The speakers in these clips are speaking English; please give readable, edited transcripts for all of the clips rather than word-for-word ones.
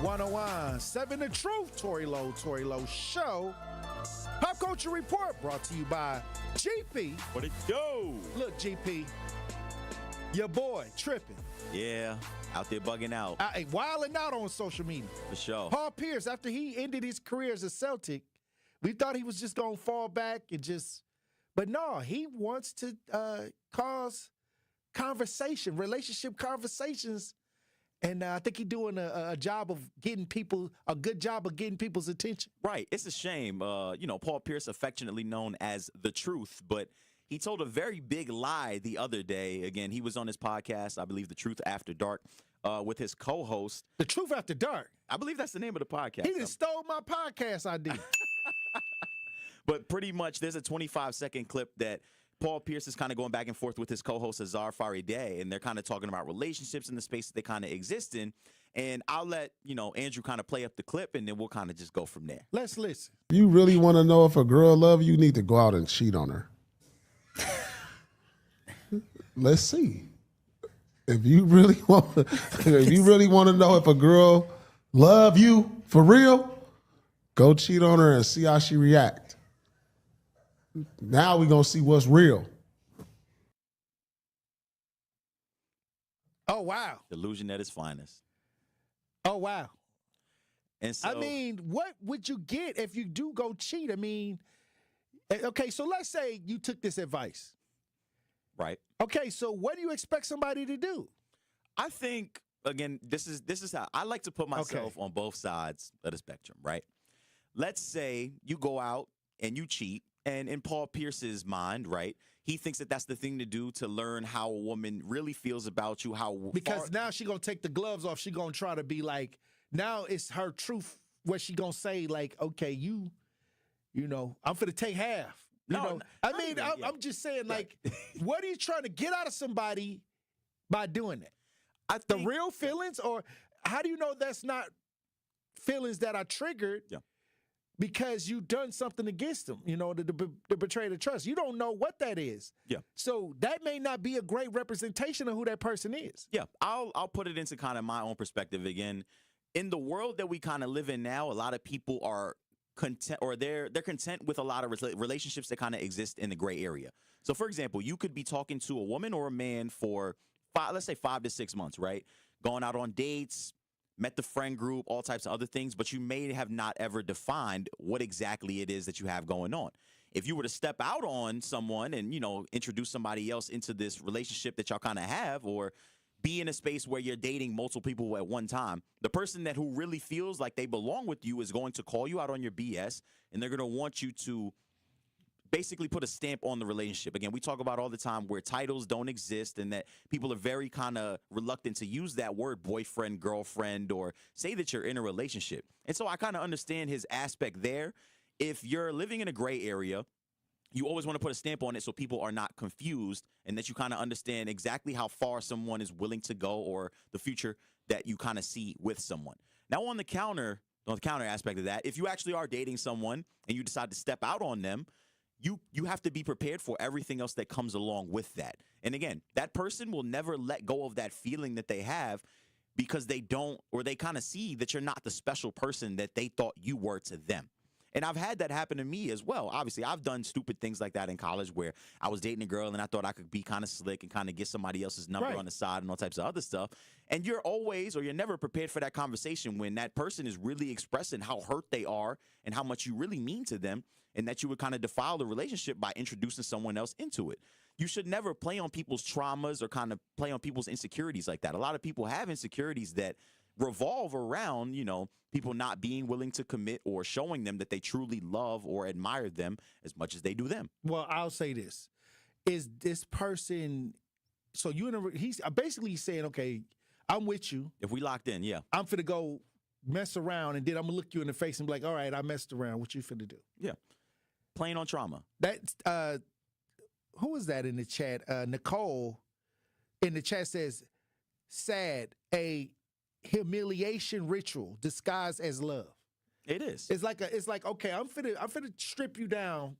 101, 7 The Truth, Tory Lowe Show. Pop Culture Report brought to you by GP. What it do? Look, GP, your boy tripping. Yeah, out there bugging out. Wilding out on social media. For sure. Paul Pierce, after he ended his career as a Celtic, we thought he was just going to fall back and just, but no, he wants to cause conversation, relationship conversations. And I think he's doing a good job of getting people's attention. Right. It's a shame. Paul Pierce, affectionately known as The Truth, but he told a very big lie the other day. Again, he was on his podcast, I believe, The Truth After Dark, with his co-host. The Truth After Dark? I believe that's the name of the podcast. He just stole my podcast idea. But pretty much there's a 25-second clip that Paul Pierce is kind of going back and forth with his co-host Azar Farideh, and they're kind of talking about relationships in the space that they kind of exist in. And I'll let, Andrew kind of play up the clip, and then we'll kind of just go from there. Let's listen. If you really want to know if a girl loves you, you need to go out and cheat on her. Let's see. If you really want to know if a girl love you for real, go cheat on her and see how she react. Now we're going to see what's real. Oh, wow. Delusion at its finest. Oh, wow. And so, what would you get if you do go cheat? Okay, so let's say you took this advice. Right. Okay, so what do you expect somebody to do? I think, again, this is how I like to put myself on both sides of the spectrum, right? Let's say you go out and you cheat. And in Paul Pierce's mind, right, he thinks that that's the thing to do to learn how a woman really feels about you. Because now she's going to take the gloves off. She's going to try to be like, now it's her truth where she going to say like, okay, I'm finna take half. I'm just saying like, what are you trying to get out of somebody by doing that? The real feelings, or how do you know that's not feelings that are triggered? Yeah. Because you done something against them, to betray the trust. You don't know what that is. Yeah. So that may not be a great representation of who that person is. Yeah. I'll put it into kind of my own perspective again. In the world that we kind of live in now, a lot of people are content, or they're content with a lot of relationships that kind of exist in the gray area. So, for example, you could be talking to a woman or a man for let's say 5 to 6 months, right? Going out on dates, met the friend group, all types of other things, but you may have not ever defined what exactly it is that you have going on. If you were to step out on someone and, introduce somebody else into this relationship that y'all kind of have, or be in a space where you're dating multiple people at one time, the person who really feels like they belong with you is going to call you out on your BS, and they're going to want you to basically put a stamp on the relationship. Again, we talk about all the time where titles don't exist, and that people are very kind of reluctant to use that word boyfriend, girlfriend, or say that you're in a relationship. And so I kind of understand his aspect there. If you're living in a gray area, you always want to put a stamp on it so people are not confused, and that you kind of understand exactly how far someone is willing to go, or the future that you kind of see with someone. Now, on the counter aspect of that, if you actually are dating someone and you decide to step out on them, you have to be prepared for everything else that comes along with that. And again, that person will never let go of that feeling that they have, because they don't, or they kind of see that you're not the special person that they thought you were to them. And I've had that happen to me as well. Obviously, I've done stupid things like that in college, where I was dating a girl and I thought I could be kind of slick and kind of get somebody else's number on the side and all types of other stuff. And you're never prepared for that conversation when that person is really expressing how hurt they are and how much you really mean to them, and that you would kind of defile the relationship by introducing someone else into it. You should never play on people's traumas or kind of play on people's insecurities like that. A lot of people have insecurities that revolve around, people not being willing to commit, or showing them that they truly love or admire them as much as they do them. Well, I'll say this. Is this person, so he's basically saying, okay, I'm with you. If we locked in, yeah. I'm finna go mess around, and then I'm gonna look you in the face and be like, all right, I messed around. What you finna do? Yeah. Playing on trauma. That's who is that in the chat? Nicole in the chat says, sad, a humiliation ritual disguised as love. It is. It's like okay, I'm finna strip you down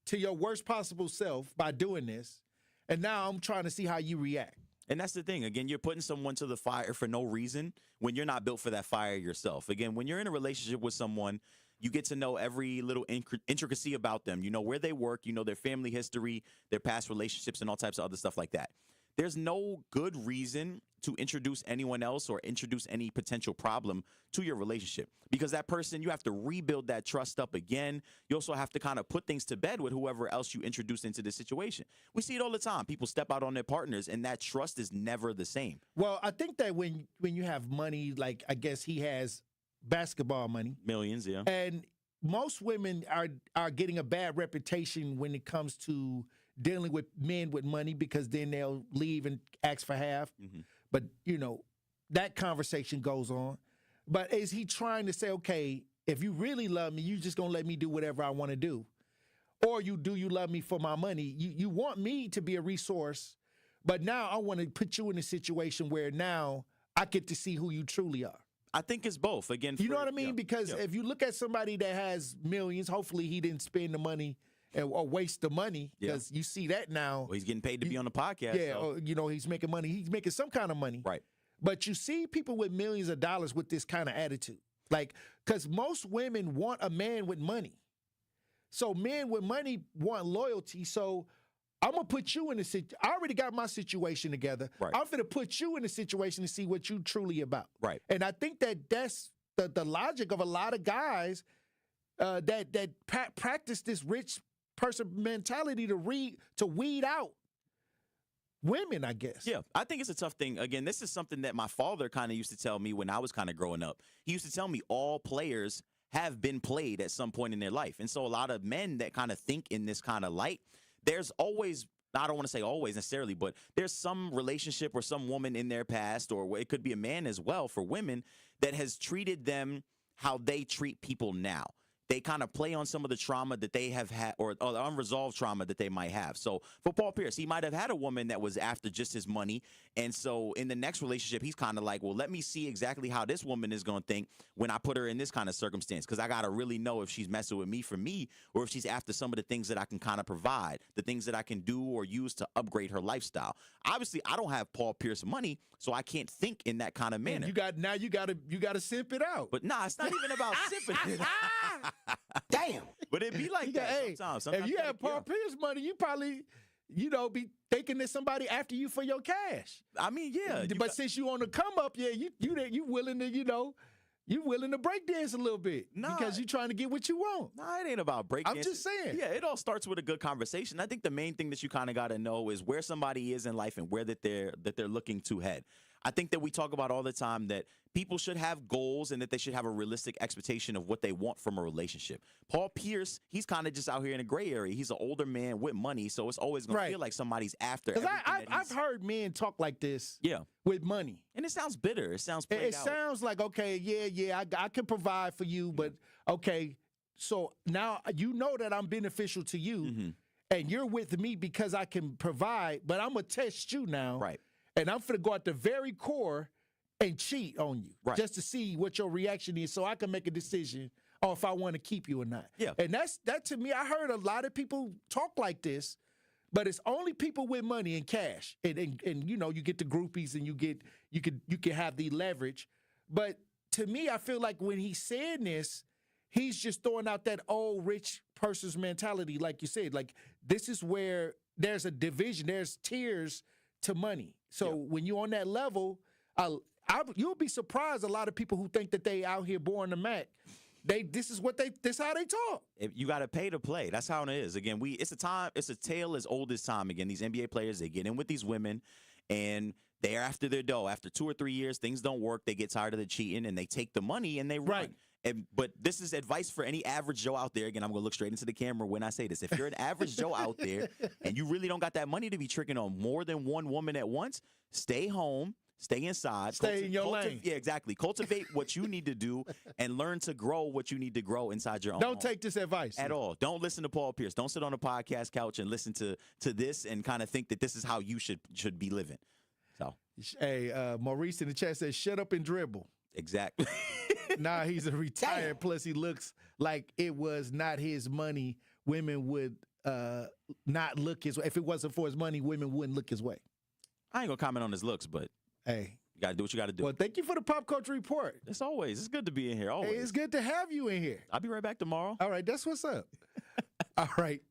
to your worst possible self by doing this, and now I'm trying to see how you react. And that's the thing. Again, you're putting someone to the fire for no reason when you're not built for that fire yourself. Again, when you're in a relationship with someone, you get to know every little intricacy about them. You know where they work, you know their family history, their past relationships, and all types of other stuff like that. There's no good reason to introduce anyone else or introduce any potential problem to your relationship, because that person, you have to rebuild that trust up again. You also have to kind of put things to bed with whoever else you introduce into the situation. We see it all the time. People step out on their partners, and that trust is never the same. Well, I think that when you have money, like I guess he has basketball money. Millions, yeah. And most women are getting a bad reputation when it comes to dealing with men with money, because then they'll leave and ask for half. Mm-hmm. But, you know, that conversation goes on. But is he trying to say, okay, if you really love me, you just going to let me do whatever I want to do? Or you love me for my money? You want me to be a resource, but now I want to put you in a situation where now I get to see who you truly are. I think it's both. Again, you know what I mean? Because if you look at somebody that has millions, hopefully he didn't spend the money or waste the money, because you see that now. Well, he's getting paid to be on the podcast. Yeah, or, you know, he's making money. He's making some kind of money. Right. But you see people with millions of dollars with this kind of attitude. Like, because most women want a man with money. So men with money want loyalty. So I'm going to put you in a situation. I already got my situation together. Right. I'm going to put you in a situation to see what you truly about. Right. And I think that's the logic of a lot of guys that practice this rich person mentality to weed out women, I guess. Yeah, I think it's a tough thing. Again, this is something that my father kind of used to tell me when I was kind of growing up. He used to tell me all players have been played at some point in their life. And so a lot of men that kind of think in this kind of light, there's always, I don't want to say always necessarily, but there's some relationship or some woman in their past, or it could be a man as well for women, that has treated them how they treat people now. They kind of play on some of the trauma that they have had, or unresolved trauma that they might have. So for Paul Pierce, he might have had a woman that was after just his money. And so in the next relationship, he's kind of like, well, let me see exactly how this woman is going to think when I put her in this kind of circumstance, because I got to really know if she's messing with me for me, or if she's after some of the things that I can kind of provide, the things that I can do or use to upgrade her lifestyle. Obviously, I don't have Paul Pierce money, so I can't think in that kind of manner. You got to simp it out. But nah, it's not even about simping it. Damn. But it be like that sometimes. If you have Paul Pierce money, you probably, be thinking that somebody after you for your cash. I mean, yeah. But since you on the come up, you willing to, you willing to break dance a little bit because you trying to get what you want. Nah, it ain't about break I'm dancing. just saying. Yeah, it all starts with a good conversation. I think the main thing that you kind of got to know is where somebody is in life and where that they're looking to head. I think that we talk about all the time that people should have goals and that they should have a realistic expectation of what they want from a relationship. Paul Pierce, he's kind of just out here in a gray area. He's an older man with money, so it's always going to feel like somebody's after. Because I've heard men talk like this with money. And it sounds bitter. It sounds played It sounds like, okay, I can provide for you, but okay, so now you know that I'm beneficial to you, and you're with me because I can provide, but I'm going to test you now. Right. And I'm going to go at the very core and cheat on you just to see what your reaction is so I can make a decision on if I want to keep you or not. Yeah. And that to me, I heard a lot of people talk like this, but it's only people with money and cash. And you get the groupies and you can have the leverage. But to me, I feel like when he's saying this, he's just throwing out that old rich person's mentality, like you said. Like, this is where there's a division, there's tiers to money. So when you're on that level, you'll be surprised a lot of people who think that they out here born the Mac. This is how they talk. You got to pay to play. That's how it is. Again, it's a tale as old as time. Again, these NBA players, they get in with these women and they're after their dough. After 2 or 3 years, things don't work. They get tired of the cheating and they take the money and they run. Right. But this is advice for any average Joe out there. Again, I'm going to look straight into the camera when I say this. If you're an average Joe out there and you really don't got that money to be tricking on more than one woman at once, stay home, stay inside. Stay in your lane. Yeah, exactly. Cultivate what you need to do and learn to grow what you need to grow inside your own Don't home. take this advice. At all. Don't listen to Paul Pierce. Don't sit on a podcast couch and listen to this and kind of think that this is how you should be living. So, hey, Maurice in the chat says, shut up and dribble. Exactly. Nah, he's a retired. Plus, he looks like it was not his money. Women would not look his way. If it wasn't for his money, women wouldn't look his way. I ain't gonna comment on his looks, but Hey, you gotta do what you gotta do. well, thank you for the pop culture report. It's good to be in here. Always. Hey, it's good to have you in here. I'll be right back tomorrow. All right, that's what's up. All right.